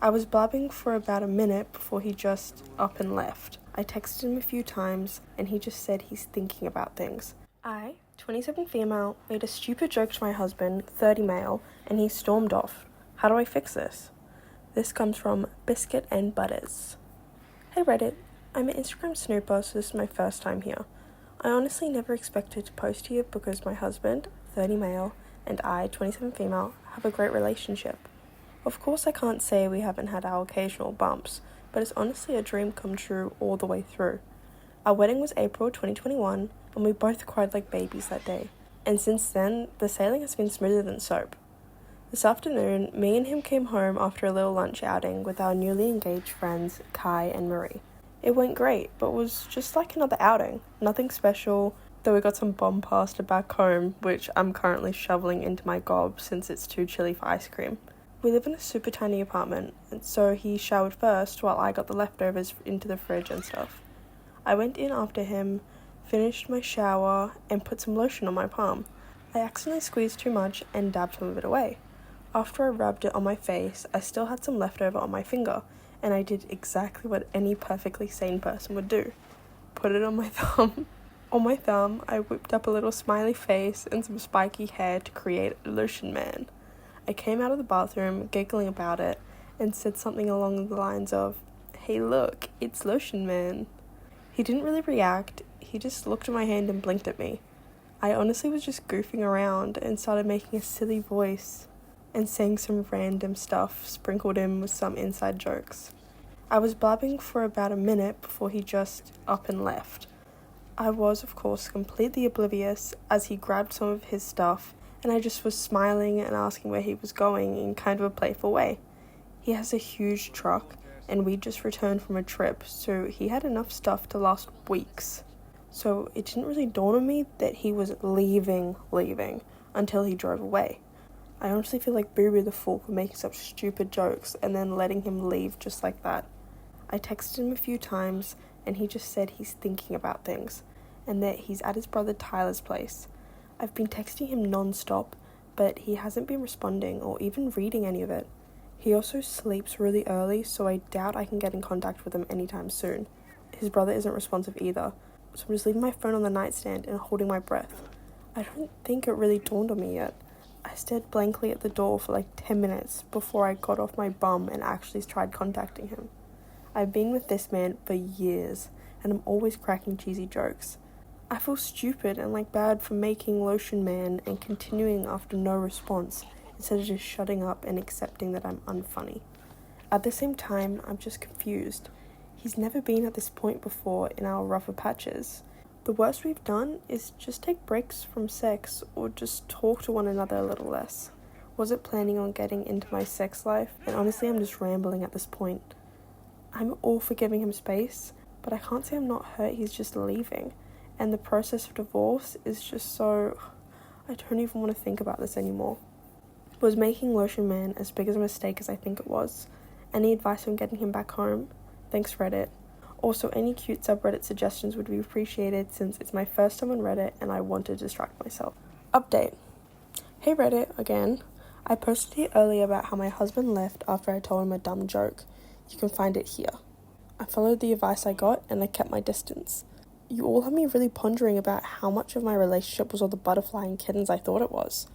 I was blabbing for about a minute before he just up and left. I texted him a few times and he just said he's thinking about things. I, 27 female, made a stupid joke to my husband, 30 male, and he stormed off. How do I fix this? This comes from Biscuit and Butters. Hey Reddit, I'm an Instagram snooper, so this is my first time here. I honestly never expected to post here because my husband, 30 male, and I, 27 female, have a great relationship. Of course I can't say we haven't had our occasional bumps, but it's honestly a dream come true all the way through. Our wedding was April 2021, and we both cried like babies that day. And since then, the sailing has been smoother than soap. This afternoon, me and him came home after a little lunch outing with our newly engaged friends, Kai and Marie. It went great, but was just like another outing. Nothing special, though we got some bomb pasta back home, which I'm currently shoveling into my gob since it's too chilly for ice cream. We live in a super tiny apartment, and so he showered first while I got the leftovers into the fridge and stuff. I went in after him, finished my shower, and put some lotion on my palm. I accidentally squeezed too much and dabbed some of it away. After I rubbed it on my face, I still had some leftover on my finger, and I did exactly what any perfectly sane person would do. Put it on my thumb. On my thumb, I whipped up a little smiley face and some spiky hair to create a lotion man. I came out of the bathroom, giggling about it, and said something along the lines of, "Hey look, it's Lotion Man." He didn't really react, he just looked at my hand and blinked at me. I honestly was just goofing around and started making a silly voice and saying some random stuff sprinkled in with some inside jokes. I was blabbing for about a minute before he just up and left. I was, of course, completely oblivious as he grabbed some of his stuff, and I just was smiling and asking where he was going in kind of a playful way. He has a huge truck, and we just returned from a trip, so he had enough stuff to last weeks. So it didn't really dawn on me that he was leaving, until he drove away. I honestly feel like Boo the fool for making such stupid jokes and then letting him leave just like that. I texted him a few times, and he just said he's thinking about things, and that he's at his brother Tyler's place. I've been texting him non-stop, but he hasn't been responding or even reading any of it. He also sleeps really early, so I doubt I can get in contact with him anytime soon. His brother isn't responsive either, so I'm just leaving my phone on the nightstand and holding my breath. I don't think it really dawned on me yet. I stared blankly at the door for like 10 minutes before I got off my bum and actually tried contacting him. I've been with this man for years, and I'm always cracking cheesy jokes. I feel stupid and like bad for making Lotion Man and continuing after no response, instead of just shutting up and accepting that I'm unfunny. At the same time, I'm just confused. He's never been at this point before in our rougher patches. The worst we've done is just take breaks from sex or just talk to one another a little less. Wasn't planning on getting into my sex life, and honestly I'm just rambling at this point. I'm all for giving him space, but I can't say I'm not hurt, he's just leaving. And the process of divorce is just so... I don't even want to think about this anymore. Was making Lotion Man as big as a mistake as I think it was? Any advice on getting him back home? Thanks Reddit. Also, any cute subreddit suggestions would be appreciated since it's my first time on Reddit and I want to distract myself. Update. Hey Reddit, again. I posted here earlier about how my husband left after I told him a dumb joke. You can find it here. I followed the advice I got and I kept my distance. You all have me really pondering about how much of my relationship was all the butterfly and kittens I thought it was.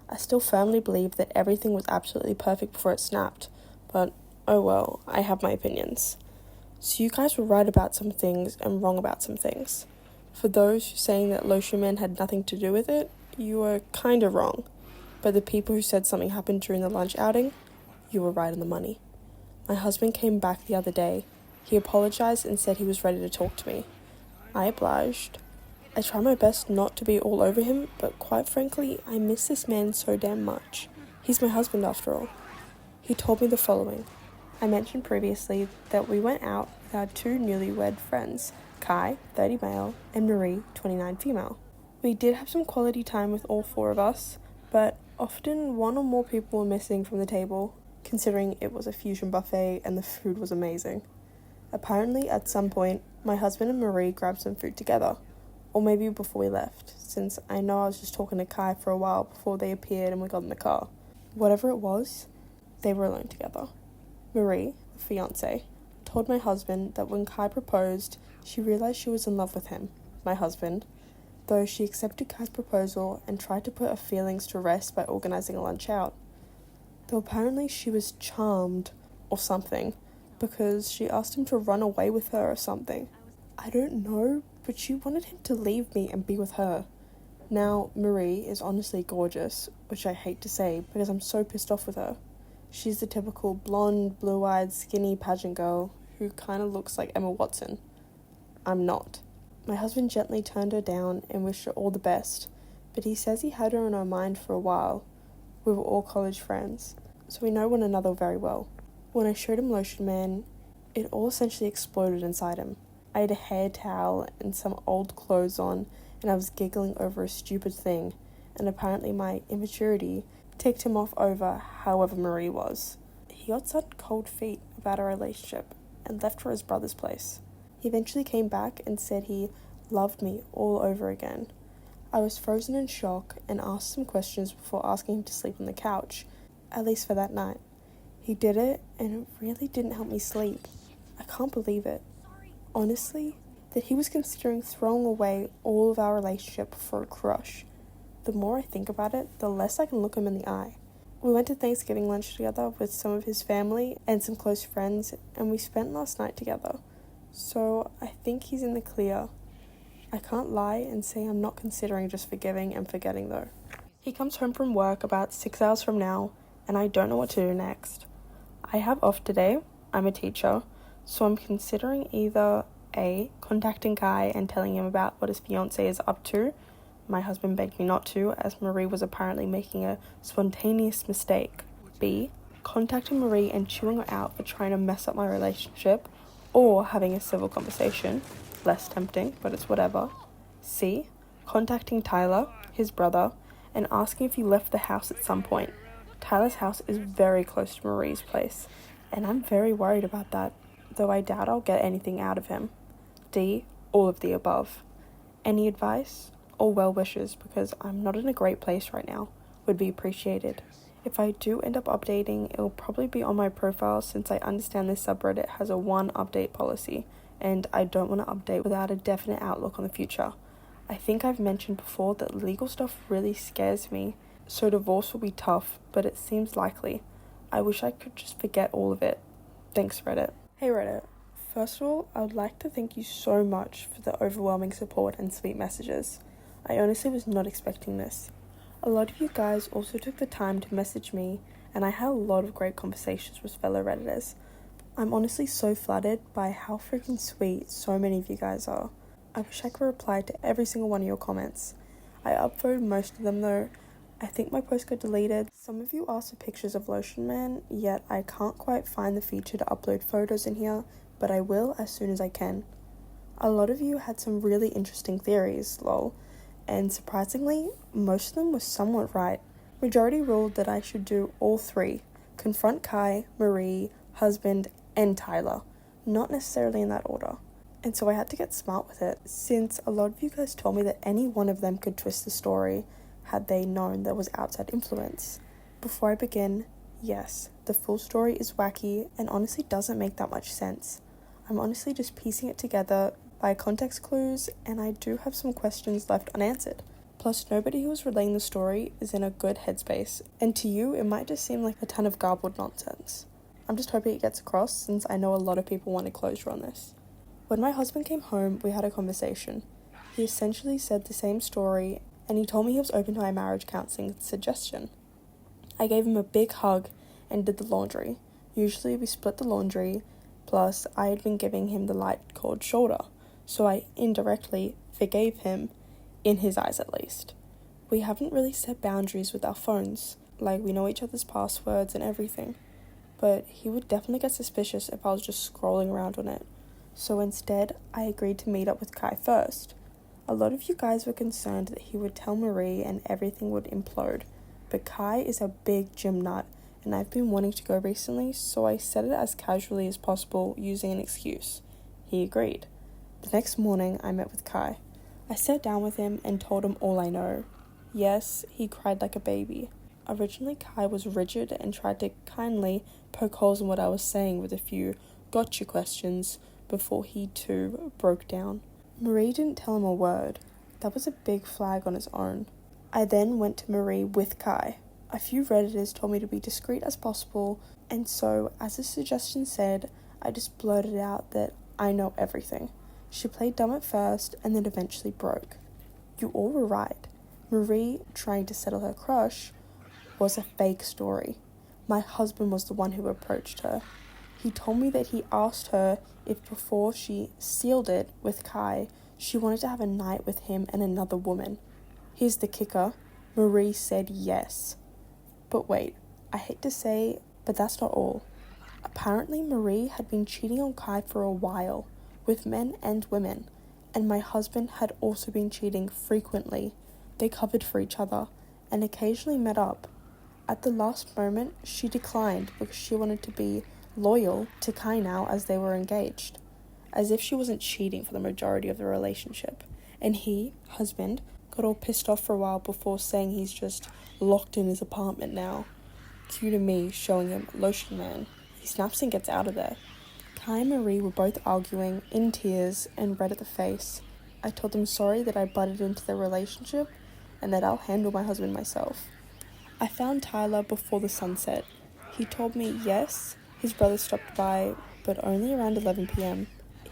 I still firmly believe that everything was absolutely perfect before it snapped, but oh well, I have my opinions. So you guys were right about some things and wrong about some things. For those saying that Lotion Man had nothing to do with it, you were kinda wrong. But the people who said something happened during the lunch outing, you were right on the money. My husband came back the other day. He apologized and said he was ready to talk to me. I obliged. I try my best not to be all over him, but quite frankly, I miss this man so damn much. He's my husband after all. He told me the following. I mentioned previously that we went out with our two newlywed friends, Kai, 30 male, and Marie, 29 female. We did have some quality time with all four of us, but often one or more people were missing from the table, considering it was a fusion buffet and the food was amazing. Apparently, at some point, my husband and Marie grabbed some food together, or maybe before we left, since I know I was just talking to Kai for a while before they appeared and we got in the car. Whatever it was, they were alone together. Marie, the fiancée, told my husband that when Kai proposed, she realised she was in love with him, my husband, though she accepted Kai's proposal and tried to put her feelings to rest by organising a lunch out. Though apparently she was charmed or something, because she asked him to run away with her or something. I don't know, but she wanted him to leave me and be with her. Now, Marie is honestly gorgeous, which I hate to say because I'm so pissed off with her. She's the typical blonde, blue-eyed, skinny pageant girl who kind of looks like Emma Watson. I'm not. My husband gently turned her down and wished her all the best, but he says he had her in her mind for a while. We were all college friends, so we know one another very well. When I showed him Lotion Man, it all essentially exploded inside him. I had a hair towel and some old clothes on, and I was giggling over a stupid thing, and apparently my immaturity ticked him off over however Marie was. He got sudden cold feet about our relationship and left for his brother's place. He eventually came back and said he loved me all over again. I was frozen in shock and asked some questions before asking him to sleep on the couch, at least for that night. He did it, and it really didn't help me sleep. I can't believe it. Honestly, that he was considering throwing away all of our relationship for a crush. The more I think about it, the less I can look him in the eye. We went to Thanksgiving lunch together with some of his family and some close friends, and we spent last night together. So I think he's in the clear. I can't lie and say I'm not considering just forgiving and forgetting though. He comes home from work about 6 hours from now, and I don't know what to do next. I have off today. I'm a teacher, so I'm considering either A, contacting Kai and telling him about what his fiancée is up to. My husband begged me not to, as Marie was apparently making a spontaneous mistake. B, contacting Marie and chewing her out for trying to mess up my relationship, or having a civil conversation. Less tempting, but it's whatever. C, contacting Tyler, his brother, and asking if he left the house at some point. Tyler's house is very close to Marie's place, and I'm very worried about that, though I doubt I'll get anything out of him. D, all of the above. Any advice or well wishes, because I'm not in a great place right now, would be appreciated. If I do end up updating, it will probably be on my profile, since I understand this subreddit has a 1 update policy, and I don't want to update without a definite outlook on the future. I think I've mentioned before that legal stuff really scares me, so divorce will be tough, but it seems likely. I wish I could just forget all of it. Thanks, Reddit. Hey Reddit. First of all, I would like to thank you so much for the overwhelming support and sweet messages. I honestly was not expecting this. A lot of you guys also took the time to message me, and I had a lot of great conversations with fellow Redditors. I'm honestly so flattered by how freaking sweet so many of you guys are. I wish I could reply to every single one of your comments. I upvoted most of them though. I think my post got deleted. Some of you asked for pictures of Lotion Man, yet I can't quite find the feature to upload photos in here, but I will as soon as I can. A lot of you had some really interesting theories, lol, and surprisingly, most of them were somewhat right. Majority ruled that I should do all 3, confront Kai, Marie, husband, and Tyler, not necessarily in that order. And so I had to get smart with it, since a lot of you guys told me that any one of them could twist the story had they known there was outside influence. Before I begin, yes, the full story is wacky and honestly doesn't make that much sense. I'm honestly just piecing it together by context clues, and I do have some questions left unanswered. Plus, nobody who is relaying the story is in a good headspace, and to you, it might just seem like a ton of garbled nonsense. I'm just hoping it gets across, since I know a lot of people wanted closure on this. When my husband came home, we had a conversation. He essentially said the same story, and he told me he was open to my marriage counselling suggestion. I gave him a big hug and did the laundry. Usually we split the laundry, plus I had been giving him the light cold shoulder, so I indirectly forgave him, in his eyes at least. We haven't really set boundaries with our phones, like we know each other's passwords and everything, but he would definitely get suspicious if I was just scrolling around on it. So instead, I agreed to meet up with Kai first. A lot of you guys were concerned that he would tell Marie and everything would implode, but Kai is a big gym nut, and I've been wanting to go recently, so I said it as casually as possible using an excuse. He agreed. The next morning, I met with Kai. I sat down with him and told him all I know. Yes, he cried like a baby. Originally, Kai was rigid and tried to kindly poke holes in what I was saying with a few gotcha questions before he too broke down. Marie didn't tell him a word. That was a big flag on its own. I then went to Marie with Kai. A few Redditors told me to be discreet as possible, and so, as the suggestion said, I just blurted out that I know everything. She played dumb at first and then eventually broke. You all were right. Marie trying to settle her crush was a fake story. My husband was the one who approached her. He told me that he asked her if before she sealed it with Kai, she wanted to have a night with him and another woman. Here's the kicker. Marie said yes. But wait, I hate to say, but that's not all. Apparently Marie had been cheating on Kai for a while, with men and women, and my husband had also been cheating frequently. They covered for each other, and occasionally met up. At the last moment, she declined because she wanted to be loyal to Kai now as they were engaged, as if she wasn't cheating for the majority of the relationship. And he, husband, got all pissed off for a while before saying he's just locked in his apartment now. Cue to me showing him Lotion Man. He snaps and gets out of there. Kai and Marie were both arguing, in tears, and red at the face. I told them sorry that I butted into their relationship and that I'll handle my husband myself. I found Tyler before the sunset. He told me yes, his brother stopped by, but only around 11 p.m.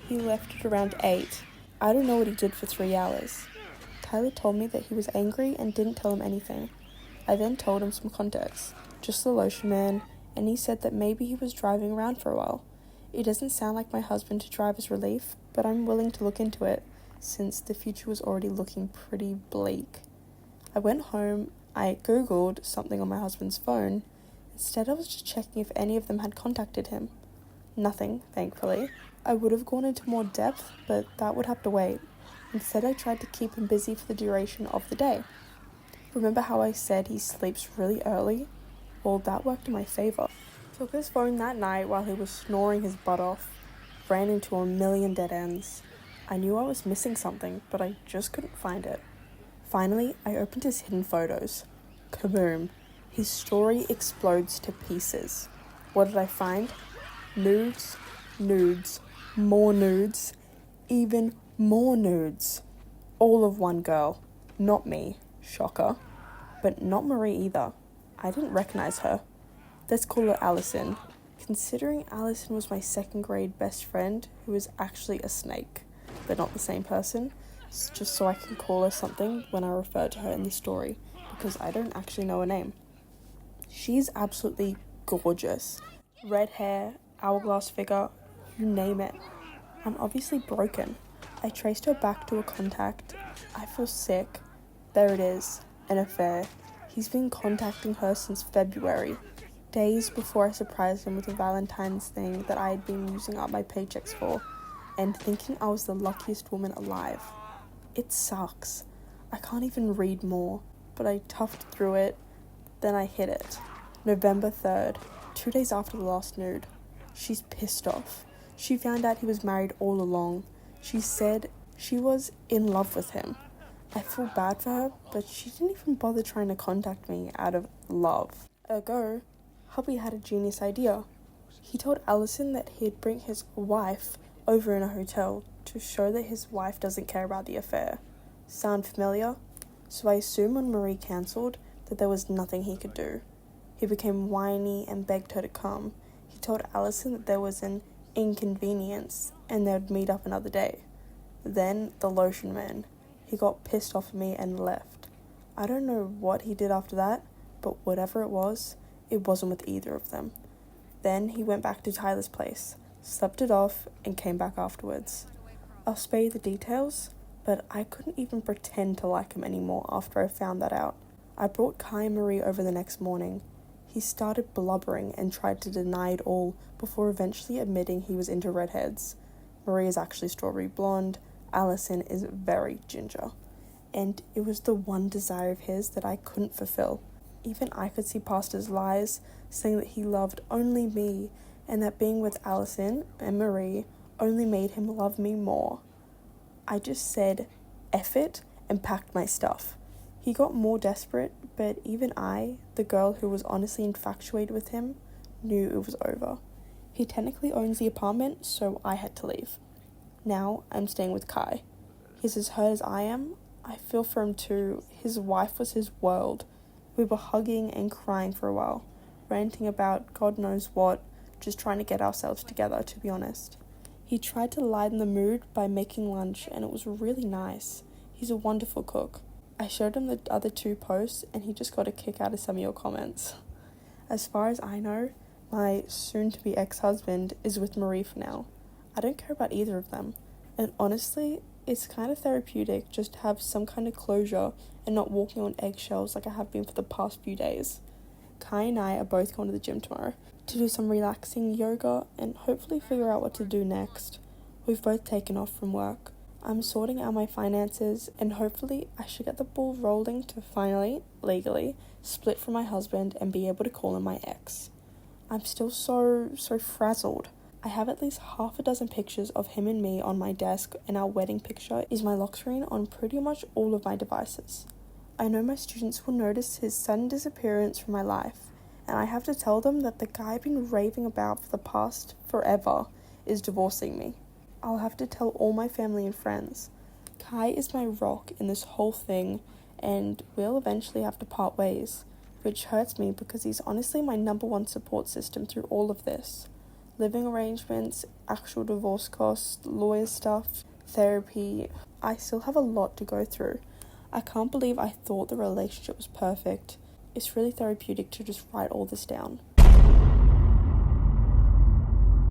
He left at around 8. I don't know what he did for 3 hours. Tyler told me that he was angry and didn't tell him anything. I then told him some context, just the Lotion Man, and he said that maybe he was driving around for a while. It doesn't sound like my husband to drive as relief, but I'm willing to look into it, since the future was already looking pretty bleak. I went home, I googled something on my husband's phone. Instead I was just checking if any of them had contacted him. Nothing, thankfully. I would have gone into more depth, but that would have to wait. Instead I tried to keep him busy for the duration of the day. Remember how I said he sleeps really early? Well, that worked in my favour. Took his phone that night while he was snoring his butt off. Ran into a million dead ends. I knew I was missing something, but I just couldn't find it. Finally, I opened his hidden photos. Kaboom. His story explodes to pieces. What did I find? Nudes, nudes, more nudes, even more nudes. All of one girl. Not me. Shocker. But not Marie either. I didn't recognize her. Let's call her Allison. Considering Allison was my second grade best friend who was actually a snake. They're not the same person. Just so I can call her something when I refer to her in the story, because I don't actually know her name. She's absolutely gorgeous. Red hair, hourglass figure, you name it. I'm obviously broken. I traced her back to a contact. I feel sick. There it is, an affair. He's been contacting her since February, days before I surprised him with a Valentine's thing that I had been using up my paychecks for, and thinking I was the luckiest woman alive. It sucks. I can't even read more, but I toughed through it. Then I hit it. November 3rd, 2 days after the last nude. She's pissed off. She found out he was married all along. She said she was in love with him. I feel bad for her, but she didn't even bother trying to contact me out of love. Ergo, hubby had a genius idea. He told Allison that he'd bring his wife over in a hotel to show that his wife doesn't care about the affair. Sound familiar? So I assumed when Marie cancelled that there was nothing he could do. He became whiny and begged her to come. He told Allison that there was an inconvenience and they would meet up another day. Then the Lotion Man. He got pissed off at me and left. I don't know what he did after that, but whatever it wasn't with either of them. Then he went back to Tyler's place, slept it off, and came back afterwards. I'll spare you the details, but I couldn't even pretend to like him anymore after I found that out. I brought Kai and Marie over the next morning. He started blubbering and tried to deny it all before eventually admitting he was into redheads. Marie is actually strawberry blonde, Allison is very ginger. And it was the one desire of his that I couldn't fulfill. Even I could see past his lies, saying that he loved only me, and that being with Allison and Marie only made him love me more. I just said, F it, and packed my stuff. He got more desperate, but even I, the girl who was honestly infatuated with him, knew it was over. He technically owns the apartment, so I had to leave. Now I'm staying with Kai. He's as hurt as I am. I feel for him too. His wife was his world. We were hugging and crying for a while, ranting about God knows what, just trying to get ourselves together, to be honest. He tried to lighten the mood by making lunch, and it was really nice. He's a wonderful cook. I showed him the other 2 posts, and he just got a kick out of some of your comments. As far as I know, my soon-to-be ex-husband is with Marie for now. I don't care about either of them, and honestly, it's kind of therapeutic just to have some kind of closure and not walking on eggshells like I have been for the past few days. Kai and I are both going to the gym tomorrow to do some relaxing yoga and hopefully figure out what to do next. We've both taken off from work. I'm sorting out my finances and hopefully I should get the ball rolling to finally, legally, split from my husband and be able to call him my ex. I'm still so frazzled. I have at least half a dozen pictures of him and me on my desk, and our wedding picture is my lock screen on pretty much all of my devices. I know my students will notice his sudden disappearance from my life, and I have to tell them that the guy I've been raving about for the past forever is divorcing me. I'll have to tell all my family and friends. Kai is my rock in this whole thing, and we'll eventually have to part ways, which hurts me because he's honestly my number 1 support system through all of this. Living arrangements, actual divorce costs, lawyer stuff, therapy. I still have a lot to go through. I can't believe I thought the relationship was perfect. It's really therapeutic to just write all this down.